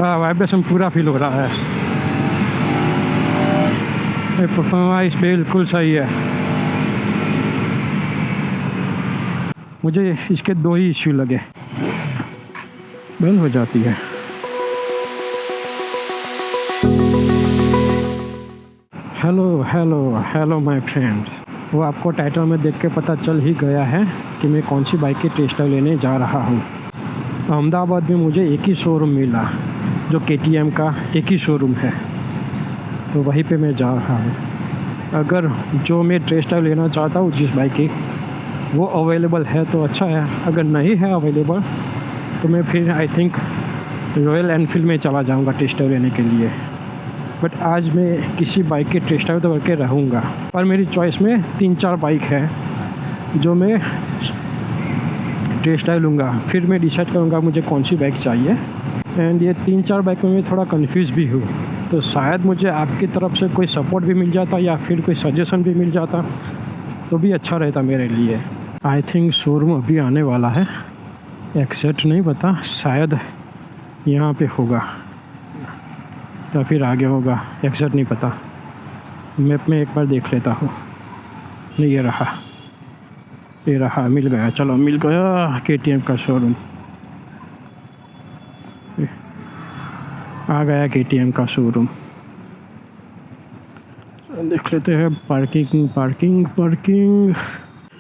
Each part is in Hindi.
वाइब्रेशन पूरा फील हो रहा है। परफॉर्मेंस बिल्कुल सही है। मुझे इसके 2 ही इश्यू लगे, बंद हो जाती है। Hello hello hello my friends. वो आपको टाइटल में देख के पता चल ही गया है कि मैं कौन सी बाइक की टेस्ट ड्राइव लेने जा रहा हूँ। अहमदाबाद में मुझे एक ही शोरूम मिला जो KTM का एक ही शोरूम है, तो वहीं पे मैं जा रहा हूँ। अगर जो मैं टेस्ट ड्राइव लेना चाहता हूँ जिस बाइक की, वो अवेलेबल है तो अच्छा है। अगर नहीं है अवेलेबल तो मैं फिर आई थिंक रॉयल एनफील्ड में चला जाऊँगा टेस्ट ड्राइव लेने के लिए। बट आज मैं किसी बाइक की टेस्ट ड्राइव तो करके रहूँगा। और मेरी चॉइस में 3-4 बाइक है जो मैं टेस्ट ड्राइव लूँगा, फिर मैं डिसाइड करूँगा मुझे कौन सी बाइक चाहिए। एंड ये 3-4 बाइक में मैं थोड़ा कंफ्यूज भी हूँ, तो शायद मुझे आपकी तरफ से कोई सपोर्ट भी मिल जाता या फिर कोई सजेशन भी मिल जाता तो भी अच्छा रहता मेरे लिए। आई थिंक शोरूम अभी आने वाला है, एक्सेक्ट नहीं पता, शायद यहाँ पे होगा या फिर आगे होगा, एक्सेक्ट नहीं पता। मैप में एक बार देख लेता हूँ। नहीं, ये रहा, मिल गया। चलो मिल गया KTM का शोरूम, आ गया KTM का शोरूम। देख लेते हैं पार्किंग।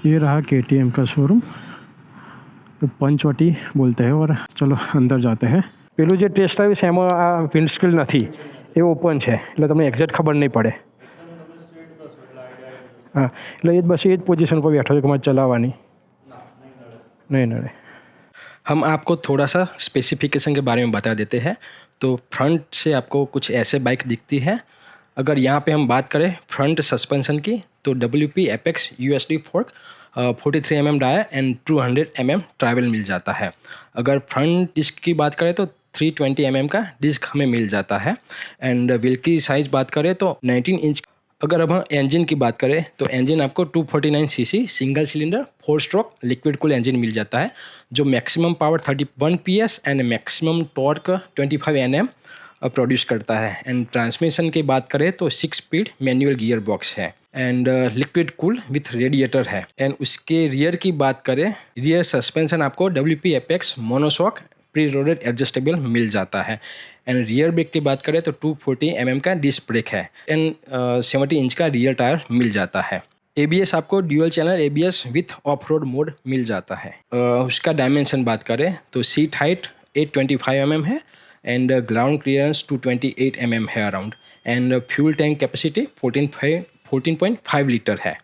ये रहा KTM का शोरूम, पंचवटी बोलते हैं। और चलो अंदर जाते हैं। પેલું જે ટેસ્ટ ડ્રાઈવ છે એમાં આ વિન્ડસ્ક્રીન નથી, એ ઓપન છે, એટલે તમને એક્ઝેક્ટ ખબર નહીં પડે। हाँ, એટલે એ જ બસ એ જ પોઝિશન પર બેઠો છે કે મારે ચલાવવાની नहीं नड़े। हम आपको थोड़ा सा स्पेसिफिकेशन के बारे में बता देते हैं। तो फ्रंट से आपको कुछ ऐसे बाइक दिखती है। अगर यहाँ पे हम बात करें फ्रंट सस्पेंशन की, तो WP Apex USD fork 43 mm dia and 200 mm travel मिल जाता है। अगर फ्रंट डिस्क की बात करें तो 320 mm का डिस्क हमें मिल जाता है। एंड व्हील की साइज़ बात करें तो 19 इंच। अगर अब हम इंजन की बात करें तो इंजन आपको 249 cc single cylinder 4 stroke liquid cool engine मिल जाता है, जो maximum power 31 PS and maximum torque 25 Nm produce करता है। एंड ट्रांसमिशन की बात करें तो 6 स्पीड मैनुअल गियर बॉक्स है and liquid cool with radiator है। एंड उसके रियर की बात करें, रियर सस्पेंशन आपको WP Apex monoshock pre loaded adjustable मिल जाता है। एंड रियर ब्रेक की बात करें तो 240 mm का डिस्क ब्रेक है एंड 70 इंच का रियर टायर मिल जाता है। ABS आपको dual channel ABS with off road mode मिल जाता है। उसका डायमेंशन बात करें तो सीट हाइट 825 mm है एंड ग्राउंड क्लियरेंस 228 mm है around. And fuel tank capacity 14.5 litre है।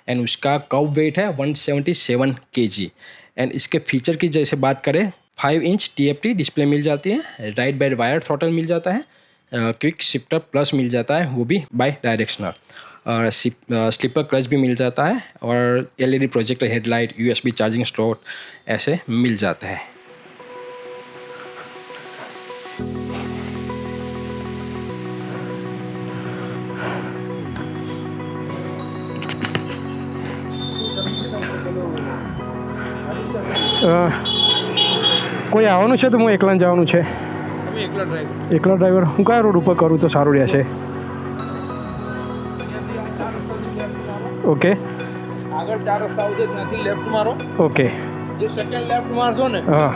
एंड उसका कर्व वेट है 177 kg। एंड इसके फीचर की जैसे बात करें, 5 इंच TFT डिस्प्ले मिल जाती है, राइट बाय वायर थ्रॉटल मिल जाता है, क्विक शिफ्टर प्लस मिल जाता है, वो भी बाय डायरेक्शनल, और स्लीपर क्लच भी मिल जाता है, और LED projector headlight, USB charging slot ऐसे मिल जाता है। કોઈ આવવાનું છે તો હું એકલા જવાનું છે। એકલા ડ્રાઈવર હું કયા રોડ ઉપર કરું તો સારું રહેશે? ઓકે, આગળ 4 રસ્તા આવશે, ત્યાંથી લેફ્ટ મારો। ઓકે, જે સેકન્ડ લેફ્ટ મારશો ને હા,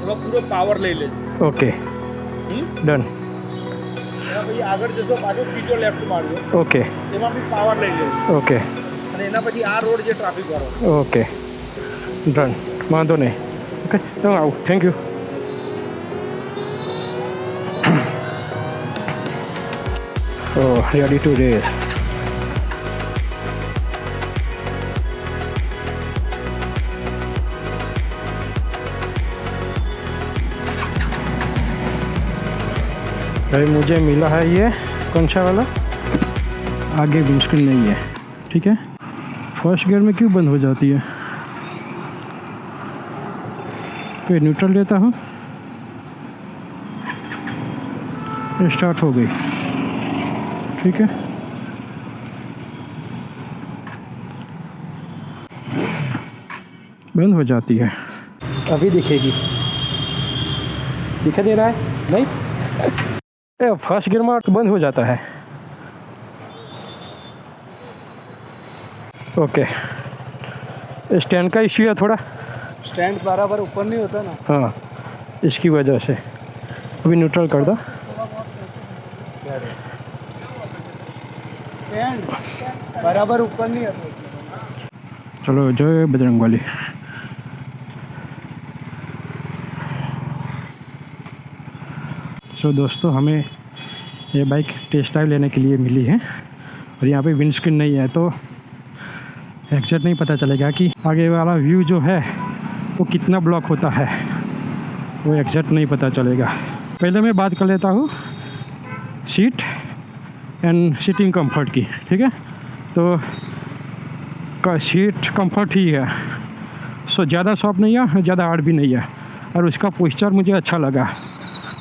એમાં પૂરો પાવર લઈ લેજો। Okay, done. એના પછી આગળ જશો, પાછો બીજો લેફ્ટ મારજો, ઓકે, એમાં બી પાવર લઈ લેજો। ઓકે, અને એના પછી આ રોડ જે ટ્રાફિક વાળો, ઓકે, ડન, વાંધો નહીં। ઓકે, તો આવું, thank you. Ready to race. भाई मुझे मिला है ये कौन सा वाला, आगे विंडस्क्रीन नहीं है, ठीक है। फर्स्ट गियर में क्यों बंद हो जाती है? कोई न्यूट्रल लेता हूँ, स्टार्ट हो गई, ठीक है। बंद हो जाती है, अभी दिखेगी, दिखाई दे रहा है नहीं? फर्स्ट गियर में बंद हो जाता है। ओके, स्टैंड का इश्यू है थोड़ा। स्टैंड बराबर ऊपर नहीं होता ना। हाँ, इसकी वजह से। अभी न्यूट्रल कर दो। स्टैंड बराबर ऊपर नहीं होता। चलो, जय बजरंगबली। सो दोस्तों, हमें ये बाइक टेस्ट ड्राइव लेने के लिए मिली है और यहाँ पे विंडस्क्रीन नहीं है, तो एग्जैक्ट नहीं पता चलेगा कि आगे वाला व्यू जो है वो कितना ब्लॉक होता है, वो एग्जैक्ट नहीं पता चलेगा। पहले मैं बात कर लेता हूँ सीट एंड सीटिंग कंफर्ट की, ठीक है। तो सीट कंफर्ट ही है, सो ज़्यादा सॉफ्ट नहीं है, ज़्यादा हार्ड भी नहीं है, और उसका पोस्चर मुझे अच्छा लगा।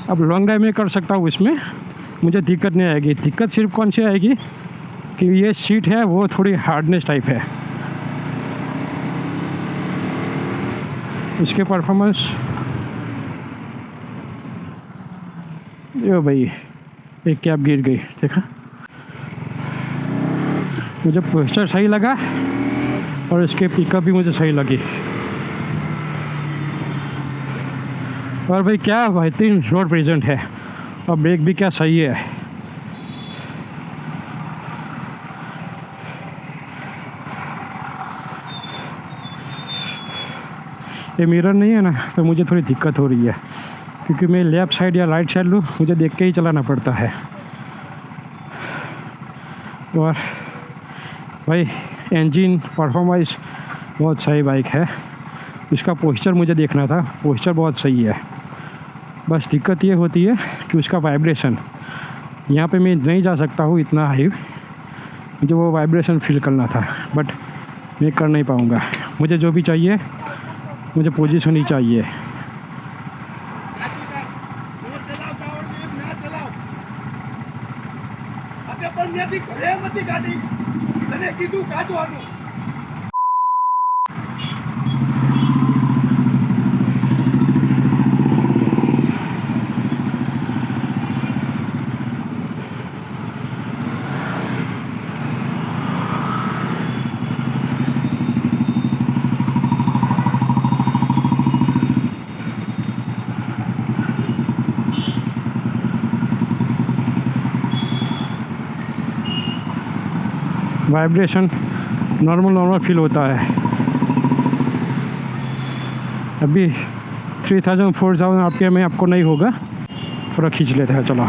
अब लॉन्ग ड्राइव में कर सकता हूँ, इसमें मुझे दिक्कत नहीं आएगी। दिक्कत सिर्फ कौन सी आएगी कि ये सीट है वो थोड़ी हार्डनेस टाइप है। इसके परफॉर्मेंस, यो भाई, एक कैप गिर गई, देखा। मुझे पोस्चर सही लगा और इसके पिकअप भी मुझे सही लगी। और भाई क्या बेहतरीन रोड प्रेजेंट है, और ब्रेक भी क्या सही है। ये मिरर नहीं है ना, तो मुझे थोड़ी दिक्कत हो रही है, क्योंकि मैं लेफ़्ट साइड या राइट साइड लूँ, मुझे देख के ही चलाना पड़ता है। और भाई इंजन परफॉर्मेंस बहुत सही बाइक है। इसका पोस्चर मुझे देखना था, पोस्चर बहुत सही है। बस दिक्कत ये होती है कि उसका वाइब्रेशन, यहाँ पे मैं नहीं जा सकता हूँ इतना हाई, मुझे वो वाइब्रेशन फील करना था, बट मैं कर नहीं पाऊँगा। मुझे जो भी चाहिए, मुझे पोजीशन ही चाहिए। वाइब्रेशन नॉर्मल फील होता है। अभी 3000-4000 आरपीएम में आपको नहीं होगा, थोड़ा खींच लेते हैं। चलो,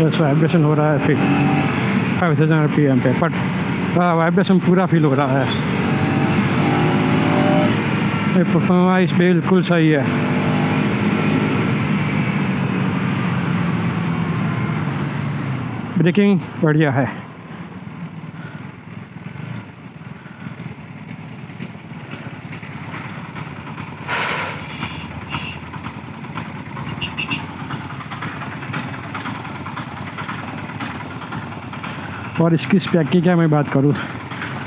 यस, वाइब्रेशन हो रहा है फिर 5000 आरपीएम पे, बट वाइब्रेशन पूरा फील हो रहा है। ये परफॉर्मेंस बिल्कुल सही है। ब्रेकिंग बढ़िया है। और इसकी स्पेक की क्या मैं बात करूँ,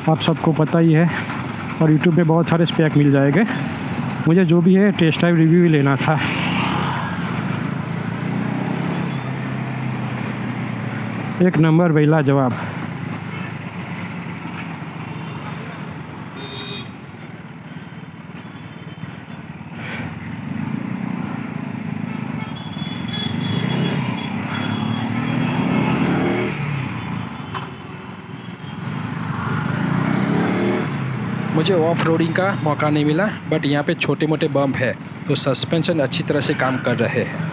आप सबको पता ही है, और यूट्यूब पे बहुत सारे स्पेक मिल जाएंगे। मुझे जो भी है टेस्ट ड्राइव रिव्यू ही लेना था। एक नंबर बेला जवाब। मुझे ऑफ रोडिंग का मौका नहीं मिला, बट यहाँ पे छोटे मोटे बम्प है, तो सस्पेंशन अच्छी तरह से काम कर रहे हैं।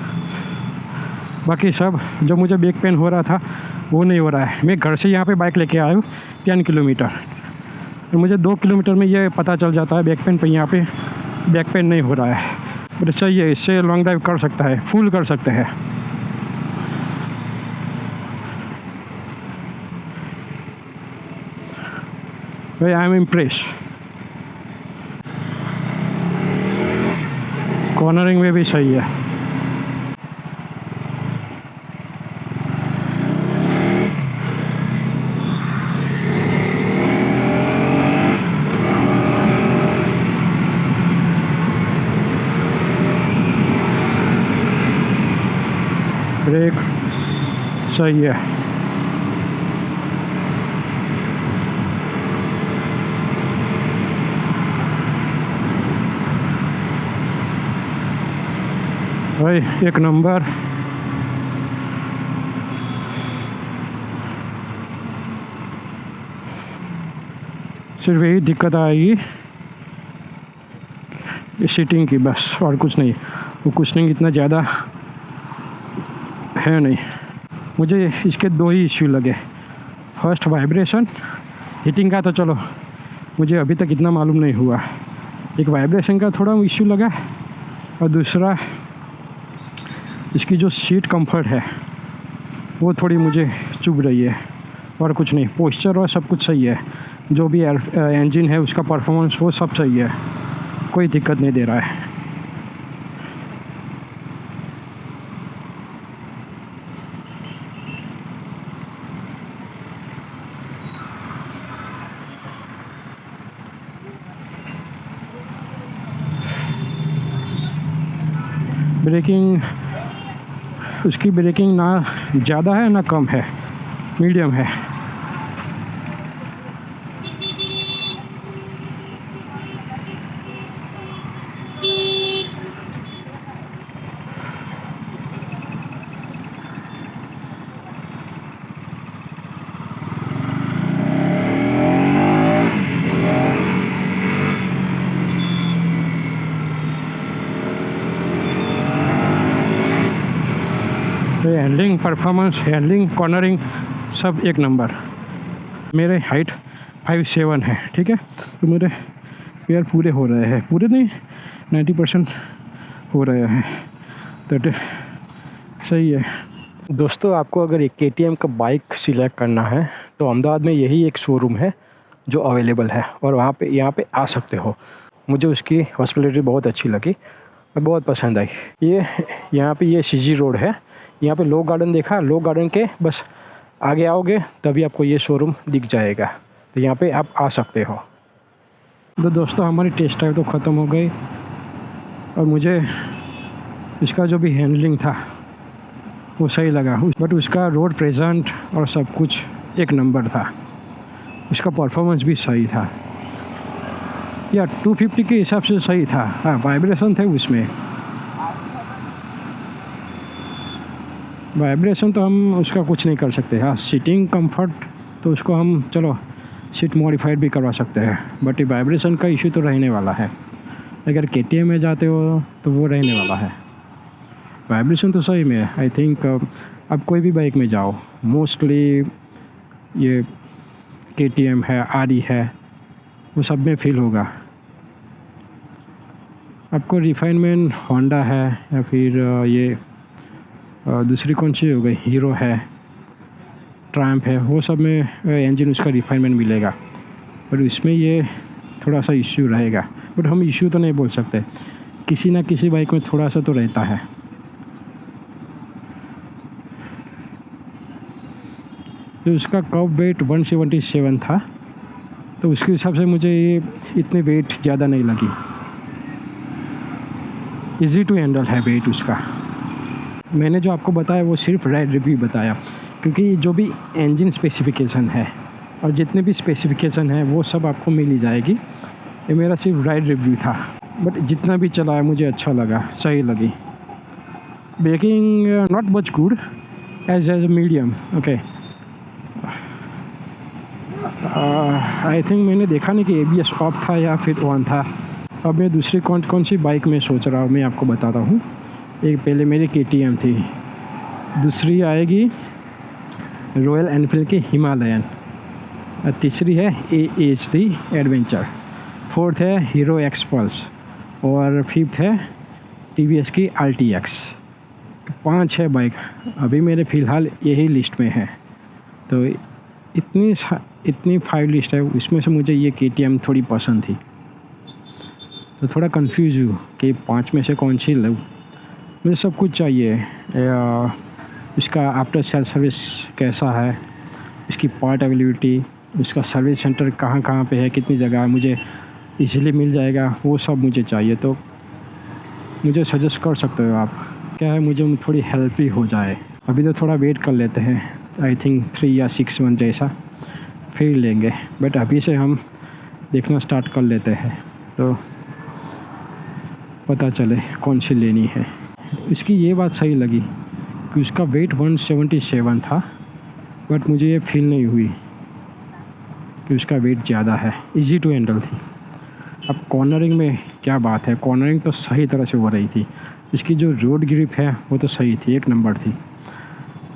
बाकी सब जो मुझे बैक पेन हो रहा था वो नहीं हो रहा है। मैं घर से यहाँ पे बाइक लेके आया हूँ 10 किलोमीटर, और मुझे 2 किलोमीटर में ये पता चल जाता है बैक पेन पे, यहाँ पे बैक पेन नहीं हो रहा है। बट सही है, इससे लॉन्ग ड्राइव कर सकता है, फुल कर सकते हैं। भाई आई एम इम्प्रेस। कॉर्नरिंग में भी सही है। ब्रेक सही है। भाई एक नंबर। सिर्फ यही दिक्कत आएगी सीटिंग की, बस, और कुछ नहीं। वो कुशनिंग इतना ज़्यादा है नहीं। मुझे इसके दो ही इश्यू लगे। फर्स्ट वाइब्रेशन, हीटिंग का तो चलो मुझे अभी तक इतना मालूम नहीं हुआ। एक वाइब्रेशन का थोड़ा इश्यू लगा, और दूसरा इसकी जो सीट कंफर्ट है वो थोड़ी मुझे चुभ रही है, और कुछ नहीं। पोस्चर और सब कुछ सही है, जो भी इंजन है उसका परफॉर्मेंस वो सब सही है, कोई दिक्कत नहीं दे रहा है। ब्रेकिंग, उसकी ब्रेकिंग ना ज़्यादा है ना कम है, मीडियम है। हैंडलिंग, परफॉर्मेंस, हैंडलिंग, कॉर्नरिंग सब एक नंबर। मेरे हाइट 5'7" है, ठीक है, तो मेरे पैर पूरे हो रहे हैं, पूरे नहीं 90% हो रहे हैं, तो सही है। दोस्तों, आपको अगर एक KTM का बाइक सिलेक्ट करना है तो अहमदाबाद में यही एक शोरूम है जो अवेलेबल है, और यहाँ पे आ सकते हो। मुझे उसकी हॉस्पिटलिटी बहुत अच्छी लगी और बहुत पसंद आई। यहाँ पे ये CG रोड है, यहाँ पे लो गार्डन देखा, लो गार्डन के बस आगे आओगे तभी आपको ये शोरूम दिख जाएगा, तो यहाँ पे आप आ सकते हो। तो दोस्तों, हमारी टेस्ट ड्राइव तो ख़त्म हो गई, और मुझे इसका जो भी हैंडलिंग था वो सही लगा, बट उसका रोड प्रेजेंट और सब कुछ एक नंबर था। उसका परफॉर्मेंस भी सही था, या 250 के हिसाब से सही था। हाँ, वाइब्रेशन थे उसमें, वाइब्रेशन तो हम उसका कुछ नहीं कर सकते। हाँ, सीटिंग कंफर्ट तो उसको हम चलो सीट मॉडिफाइड भी करवा सकते हैं, बट ये वाइब्रेशन का इशू तो रहने वाला है। अगर KTM में जाते हो तो वो रहने वाला है। वाइब्रेशन तो सही में आई थिंक अब कोई भी बाइक में जाओ, मोस्टली ये KTM है, RE है, वो सब में फील होगा। आपको रिफाइनमेंट होंडा है, या फिर ये दूसरी कौन सी हो गई, हीरो है, ट्रायम्फ है, वो सब में इंजन उसका रिफाइनमेंट मिलेगा, पर इसमें ये थोड़ा सा इश्यू रहेगा। बट हम इश्यू तो नहीं बोल सकते, किसी ना किसी बाइक में थोड़ा सा तो रहता है। तो उसका कब वेट 177 था, तो उसके हिसाब से मुझे ये इतनी वेट ज़्यादा नहीं लगी। इजी टू हैंडल है वेट उसका। मैंने जो आपको बताया वो सिर्फ राइड रिव्यू बताया, क्योंकि जो भी इंजन स्पेसिफिकेशन है और जितने भी स्पेसिफिकेशन है वो सब आपको मिल ही जाएगी। ये मेरा सिर्फ राइड रिव्यू था, बट जितना भी चला है मुझे अच्छा लगा, सही लगी। Breaking not much good, as medium, okay. I think मैंने देखा नहीं कि ABS ऑफ था या फिर ऑन था। अब मैं दूसरी कौन सी बाइक में सोच रहा हूँ, मैं आपको बताता हूँ। एक पहले मेरी KTM थी, दूसरी आएगी रॉयल एनफील्ड की हिमालयन, तीसरी है AHT एडवेंचर, फोर्थ है हीरो एक्सपल्स, और फिफ्थ है TVS की RTX। 5 है बाइक अभी मेरे फ़िलहाल यही लिस्ट में है। तो इतनी 5 लिस्ट है, इसमें से मुझे ये KTM थोड़ी पसंद थी, तो थोड़ा कंफ्यूज हूँ कि 5 में से कौन सी लूँ। मुझे सब कुछ चाहिए, इसका आफ्टर सेल सर्विस कैसा है, इसकी पार्ट अवेलेबिलिटी, इसका सर्विस सेंटर कहाँ पे है, कितनी जगह है, मुझे इजीली मिल जाएगा, वो सब मुझे चाहिए। तो मुझे सजेस्ट कर सकते हो आप, क्या है, मुझे थोड़ी हेल्प भी हो जाए। अभी तो थोड़ा वेट कर लेते हैं, आई थिंक 3 या 6 मंथ जैसा फिर लेंगे। बट अभी से हम देखना स्टार्ट कर लेते हैं तो पता चले कौन सी लेनी है। इसकी ये बात सही लगी कि उसका वेट 177 था, बट मुझे ये फील नहीं हुई कि उसका वेट ज़्यादा है। इजी टू हैंडल थी। अब कॉर्नरिंग में क्या बात है, कॉर्नरिंग तो सही तरह से हो रही थी। इसकी जो रोड ग्रिप है वो तो सही थी, 1 नंबर थी।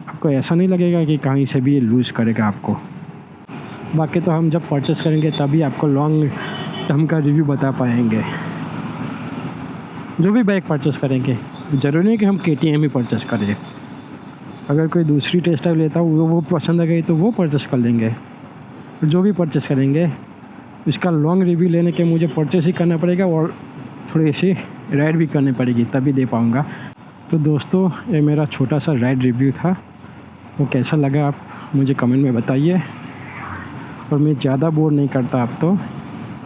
आपको ऐसा नहीं लगेगा कि कहीं से भी ये लूज़ करेगा आपको। बाकी तो हम जब परचेस करेंगे तभी आपको लॉन्ग टर्म का रिव्यू बता पाएंगे। जो भी बाइक परचेस करेंगे, ज़रूरी नहीं कि हम KTM ही परचेस करें। अगर कोई दूसरी टेस्ट ड्राइव लेता हूँ वो पसंद आ गई तो वो परचेस कर लेंगे। जो भी परचेस करेंगे इसका लॉन्ग रिव्यू लेने के मुझे परचेस ही करना पड़ेगा और थोड़ी सी राइड भी करनी पड़ेगी, तभी दे पाऊँगा। तो दोस्तों, ये मेरा छोटा सा राइड रिव्यू था। वो कैसा लगा आप मुझे कमेंट में बताइए। और मैं ज़्यादा बोर नहीं करता अब तो।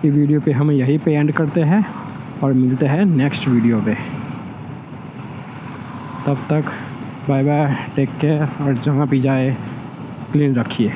ये वीडियो पे हम यहीं पे एंड करते हैं और मिलते हैं नेक्स्ट वीडियो पे। तब तक बाय बाय, टेक केयर, और जहाँ भी जाए क्लीन रखिए।